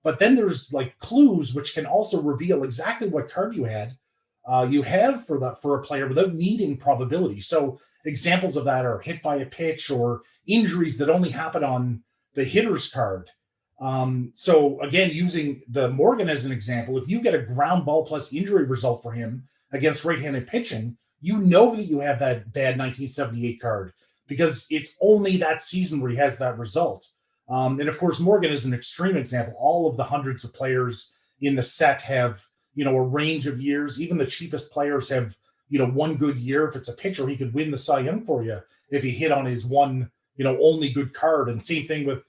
But then there's like clues which can also reveal exactly what card you have for a player without needing probability. So examples of that are hit by a pitch or injuries that only happen on the hitter's card. So again, using the Morgan as an example, if you get a ground ball plus injury result for him against right-handed pitching, you know that you have that bad 1978 card because it's only that season where he has that result. And of course, Morgan is an extreme example. All of the hundreds of players in the set have, a range of years. Even the cheapest players have, one good year. If it's a pitcher, he could win the Cy Young for you if he hit on his one, only good card. And same thing with,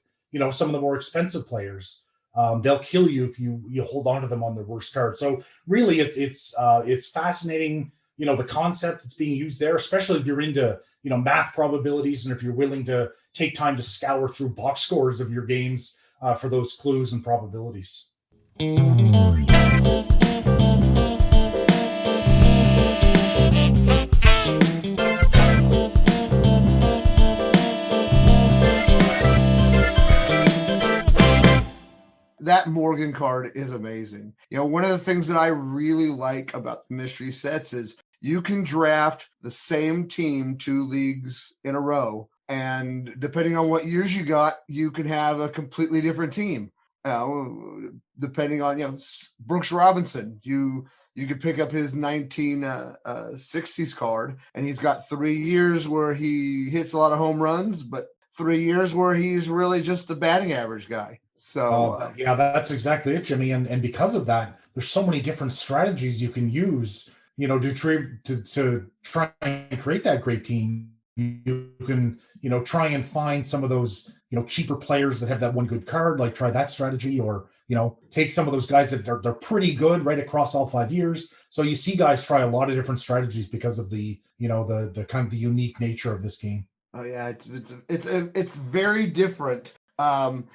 some of the more expensive players. They'll kill you if you hold on to them on their worst card. So really, it's fascinating, the concept that's being used there, especially if you're into, math probabilities and if you're willing to take time to scour through box scores of your games for those clues and probabilities. That Morgan card is amazing. One of the things that I really like about the mystery sets is you can draft the same team 2 leagues in a row. And depending on what years you got, you can have a completely different team. Depending on, Brooks Robinson, you could pick up his 1960s card, and he's got 3 years where he hits a lot of home runs, but 3 years where he's really just the batting average guy. So yeah, that's exactly it, Jimmy. And because of that, there's so many different strategies you can use, to try and create that great team. You can, try and find some of those, cheaper players that have that one good card, like try that strategy, or, take some of those guys that they're pretty good right across all 5 years. So you see guys try a lot of different strategies because of the, the kind of the unique nature of this game. Oh yeah, it's very different.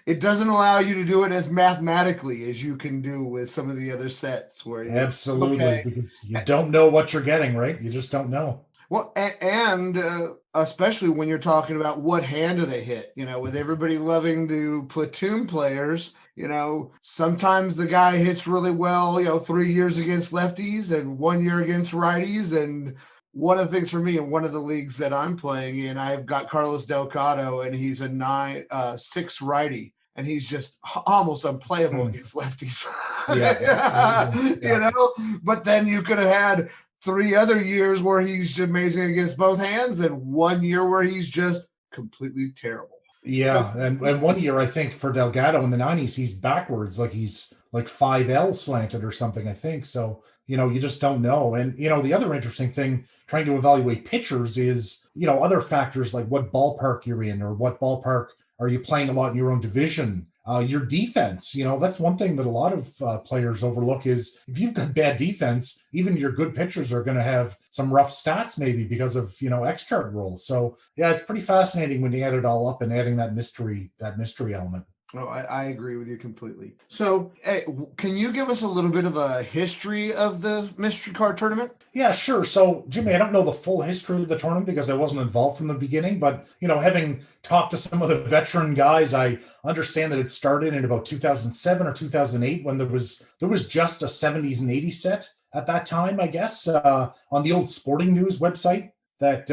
It doesn't allow you to do it as mathematically as you can do with some of the other sets where absolutely, because you don't know what you're getting, right? You just don't know. Well, and especially when you're talking about what hand do they hit, with everybody loving to platoon players, sometimes the guy hits really well, 3 years against lefties and 1 year against righties. And one of the things for me in one of the leagues that I'm playing in, I've got Carlos Delgado, and he's a 6 righty. And he's just almost unplayable against lefties. Yeah. But then you could have had 3 other years where he's amazing against both hands, and 1 year where he's just completely terrible. Yeah, and 1 year, I think, for Delgado in the 90s, he's backwards, like he's like 5L slanted or something, I think. So, you just don't know. And, the other interesting thing trying to evaluate pitchers is, other factors like what ballpark you're in, or what ballpark are you playing a lot in your own division. Your defense, that's one thing that a lot of players overlook is if you've got bad defense, even your good pitchers are going to have some rough stats maybe because of, X-chart rules. So yeah, it's pretty fascinating when you add it all up and adding that mystery element. Oh, I agree with you completely. So, hey, can you give us a little bit of a history of the mystery card tournament? Yeah, sure. So, Jimmy, I don't know the full history of the tournament because I wasn't involved from the beginning, but, having talked to some of the veteran guys, I understand that it started in about 2007 or 2008 when there was just a 70s and 80s set at that time, I guess, on the old Sporting News website that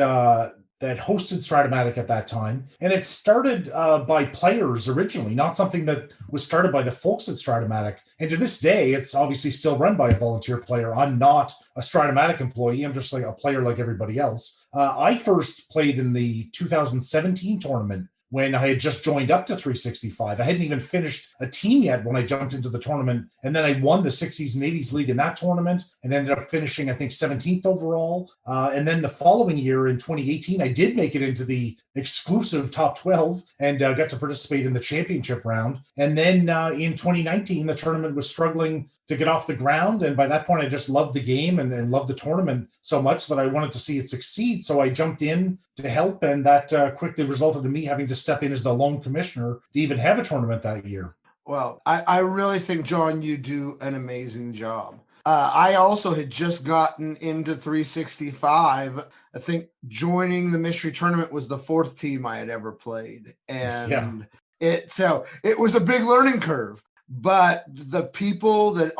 hosted Strat-O-Matic at that time. And it started by players originally, not something that was started by the folks at Strat-O-Matic. And to this day, it's obviously still run by a volunteer player. I'm not a Strat-O-Matic employee. I'm just like a player like everybody else. I first played in the 2017 tournament when I had just joined up to 365. I hadn't even finished a team yet when I jumped into the tournament. And then I won the 60s and 80s league in that tournament and ended up finishing, I think, 17th overall. And then the following year in 2018, I did make it into the exclusive top 12 and got to participate in the championship round. And then in 2019, the tournament was struggling to get off the ground. And by that point, I just loved the game and loved the tournament so much that I wanted to see it succeed. So I jumped in to help. And that quickly resulted in me having to step in as the lone commissioner to even have a tournament that year. Well, I really think, John, you do an amazing job. I also had just gotten into 365. I think joining the mystery tournament was the 4th team I had ever played. And it was a big learning curve. But the people that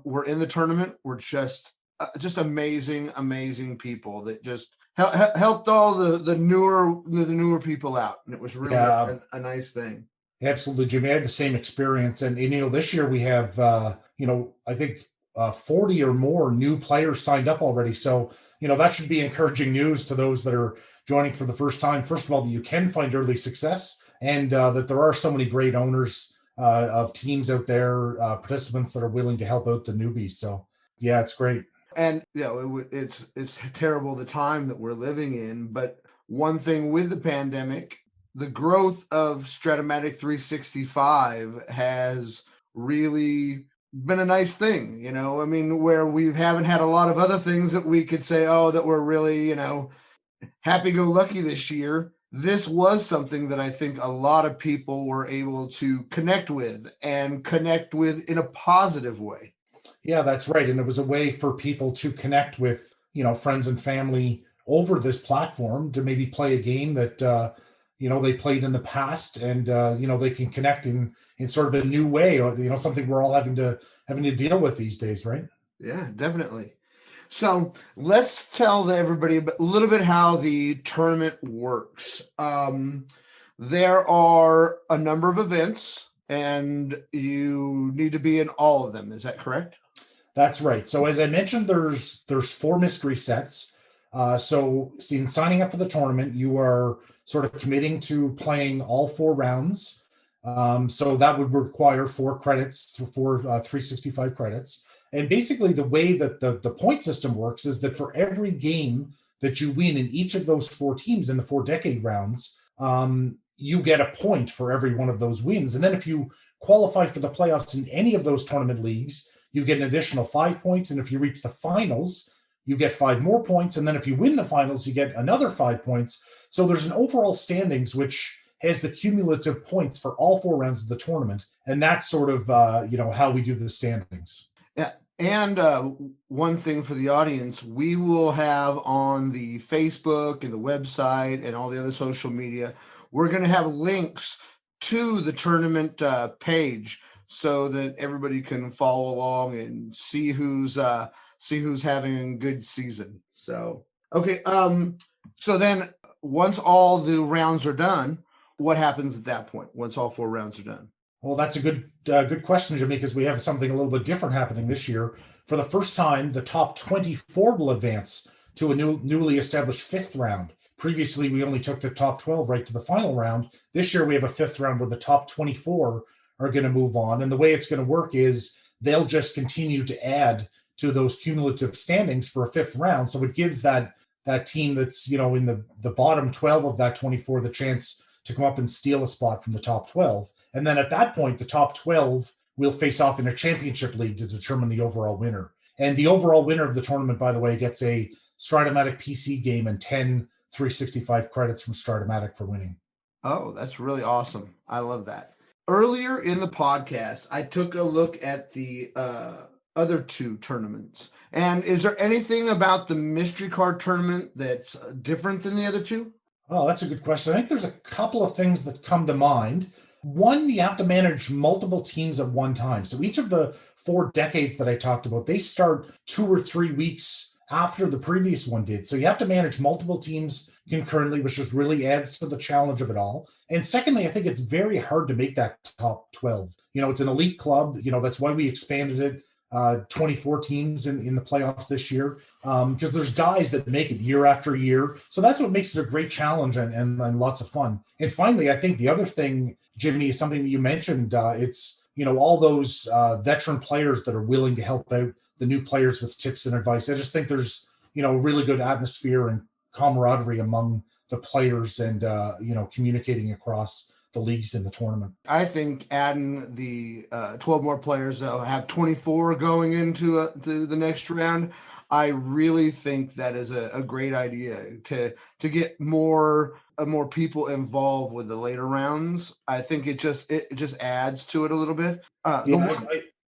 were in the tournament were just amazing people that just helped all the newer people out. And it was really a nice thing. Absolutely, Jimmy. I had the same experience. And this year we have, I think 40 or more new players signed up already. So, that should be encouraging news to those that are joining for the first time. First of all, that you can find early success and that there are so many great owners of teams out there, participants that are willing to help out the newbies. So, yeah, it's great. And, it's terrible the time that we're living in. But one thing with the pandemic, the growth of Strat-O-Matic 365 has really been a nice thing, where we haven't had a lot of other things that we could say, that we're really, happy-go-lucky this year. This was something that I think a lot of people were able to connect with in a positive way. Yeah, that's right. And it was a way for people to connect with, friends and family over this platform to maybe play a game that, they played in the past and, they can connect in sort of a new way or, something we're all having to deal with these days, right? Yeah, definitely. So let's tell everybody a little bit how the tournament works. There are a number of events and you need to be in all of them. Is that correct? That's right. So as I mentioned, there's 4 mystery sets. So in signing up for the tournament, you are sort of committing to playing all 4 rounds. So that would require 4 credits for 365 credits. And basically the way that the point system works is that for every game that you win in each of those 4 teams in the 4 decade rounds, you get a point for every one of those wins. And then if you qualify for the playoffs in any of those tournament leagues, you get an additional 5 points. And if you reach the finals, you get 5 more points. And then if you win the finals, you get another 5 points. So there's an overall standings, which has the cumulative points for all 4 rounds of the tournament. And that's sort of, how we do the standings. Yeah. And one thing for the audience, we will have on the Facebook and the website and all the other social media, we're going to have links to the tournament page so that everybody can follow along and see who's having a good season. So, okay. So then once all the rounds are done, what happens at that point once all 4 rounds are done? Well, that's a good question, Jimmy, because we have something a little bit different happening this year. For the first time, the top 24 will advance to a newly established 5th round. Previously, we only took the top 12 right to the final round. This year, we have a 5th round where the top 24 are going to move on. And the way it's going to work is they'll just continue to add to those cumulative standings for a 5th round. So it gives that team that's, in the bottom 12 of that 24 the chance to come up and steal a spot from the top 12. And then at that point, the top 12 will face off in a championship league to determine the overall winner. And the overall winner of the tournament, by the way, gets a Strat-O-Matic PC game and 10 365 credits from Strat-O-Matic for winning. Oh, that's really awesome. I love that. Earlier in the podcast, I took a look at the other 2 tournaments. And is there anything about the mystery card tournament that's different than the other 2? Oh, that's a good question. I think there's a couple of things that come to mind. One, you have to manage multiple teams at one time. So each of the 4 decades that I talked about, they start 2 or 3 weeks after the previous one did. So you have to manage multiple teams concurrently, which just really adds to the challenge of it all. And secondly, I think it's very hard to make that top 12. It's an elite club. That's why we expanded it. 24 teams in the playoffs this year, because there's guys that make it year after year. So that's what makes it a great challenge and lots of fun. And finally, I think the other thing, Jimmy, is something that you mentioned. It's, all those veteran players that are willing to help out the new players with tips and advice. I just think there's, a really good atmosphere and camaraderie among the players and, communicating across the leagues in the tournament. I think adding the 12 more players that will have 24 going into the next round, I really think that is a great idea to get more people involved with the later rounds. I think it just adds to it a little bit.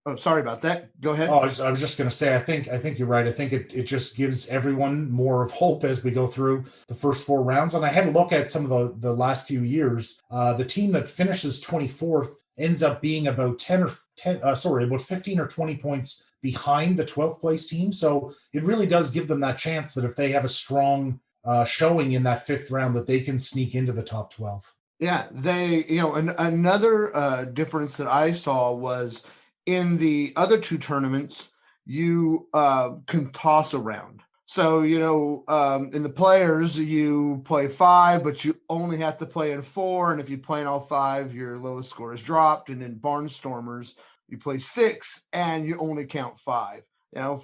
Oh, sorry about that. Go ahead. Oh, I was just going to say, I think you're right. I think it just gives everyone more of hope as we go through the first 4 rounds. And I had a look at some of the last few years. The team that finishes 24th ends up being about 15 or 20 points behind the 12th place team. So it really does give them that chance that if they have a strong showing in that 5th round, that they can sneak into the top 12. Yeah, they, another difference that I saw was, in the other 2 tournaments, you can toss around. So, in the players, you play 5, but you only have to play in 4. And if you play in all 5, your lowest score is dropped. And in Barnstormers, you play 6 and you only count 5.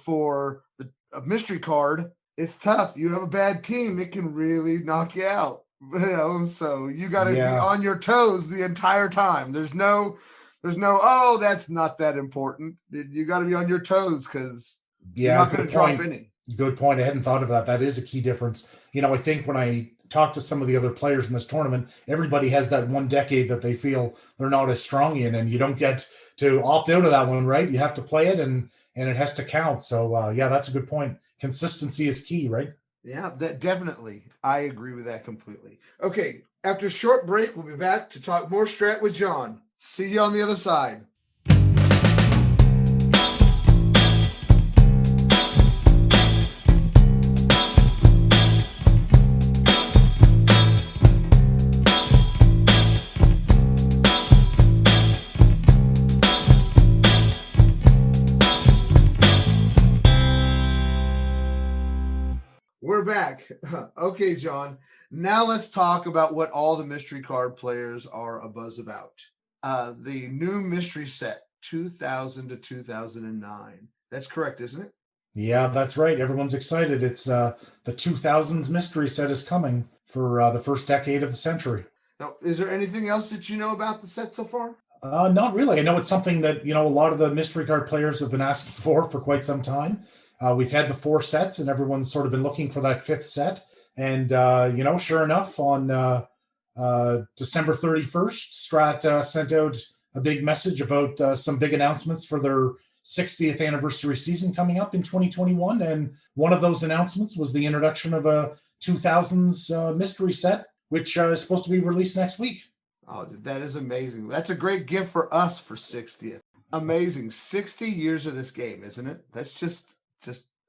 For a mystery card, it's tough. You have a bad team, it can really knock you out. So you got to be on your toes the entire time. There's no, oh, that's not that important. You got to be on your toes because you're not going to drop any. Good point. I hadn't thought of that. That is a key difference. I think when I talk to some of the other players in this tournament, everybody has that one decade that they feel they're not as strong in, and you don't get to opt out of that one, right? You have to play it, and it has to count. So, that's a good point. Consistency is key, right? Yeah, definitely. I agree with that completely. Okay, after a short break, we'll be back to talk more Strat with John. See you on the other side. We're back. Okay, John. Now let's talk about what all the mystery card players are abuzz about. The new mystery set, 2000 to 2009. That's correct, isn't it? Yeah, that's right. Everyone's excited. It's the 2000s mystery set is coming for the first decade of the century. Now, is there anything else that you know about the set so far? Not really. I know it's something that, a lot of the mystery card players have been asking for quite some time. We've had the 4 sets and everyone's sort of been looking for that 5th set. And, sure enough, on December 31st, Strat sent out a big message about some big announcements for their 60th anniversary season coming up in 2021. And one of those announcements was the introduction of a 2000s mystery set, which is supposed to be released next week. Oh, dude, that is amazing. That's a great gift for us for 60th. Amazing. 60 years of this game, isn't it? That's just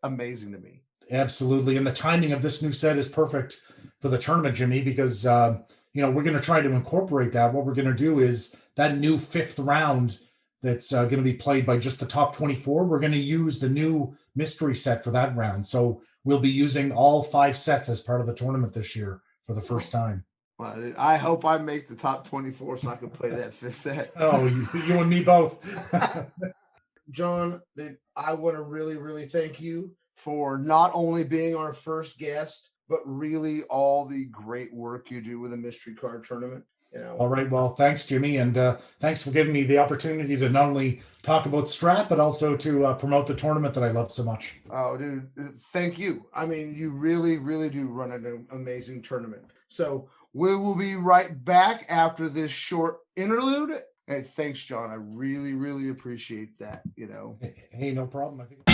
amazing to me. Absolutely. And the timing of this new set is perfect for the tournament, Jimmy, because, we're going to try to incorporate that. What we're going to do is that new 5th round that's going to be played by just the top 24. We're going to use the new mystery set for that round. So we'll be using all 5 sets as part of the tournament this year for the first time. Well, dude, I hope I make the top 24 so I can play that 5th set. Oh, you and me both. John, dude, I want to really, really thank you for not only being our first guest, but really all the great work you do with the mystery card tournament. All right. Well, thanks, Jimmy. And thanks for giving me the opportunity to not only talk about Strat, but also to promote the tournament that I love so much. Oh, dude, thank you. I mean, you really, really do run an amazing tournament. So we will be right back after this short interlude. Hey, thanks, John. I really, really appreciate that, Hey, no problem. I think.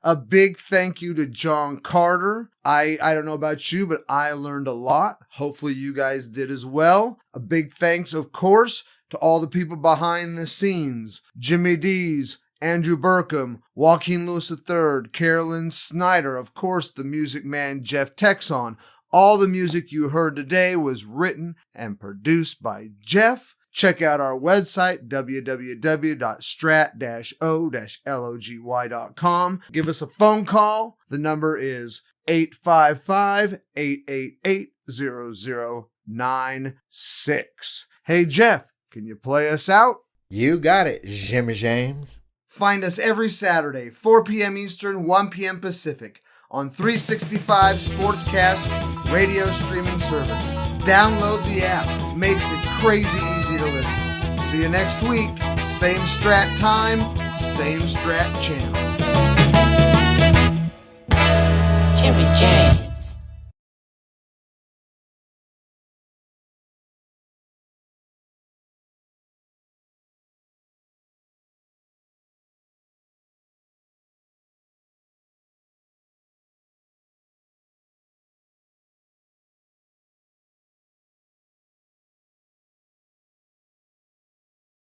A big thank you to John Carter. I don't know about you, but I learned a lot. Hopefully you guys did as well. A big thanks, of course, to all the people behind the scenes. Jimmy Dees, Andrew Burkham, Joaquin Lewis III, Carolyn Snyder, of course, the music man Jeff Teczon. All the music you heard today was written and produced by Jeff. Check out our website, www.strat-o-logy.com. Give us a phone call. The number is 855-888-0096. Hey, Jeff, can you play us out? You got it, Jimmy James. Find us every Saturday, 4 p.m. Eastern, 1 p.m. Pacific, on 365 Sportscast radio streaming service. Download the app. Makes it crazy easy to listen. See you next week. Same Strat time, same Strat channel. Jimmy James.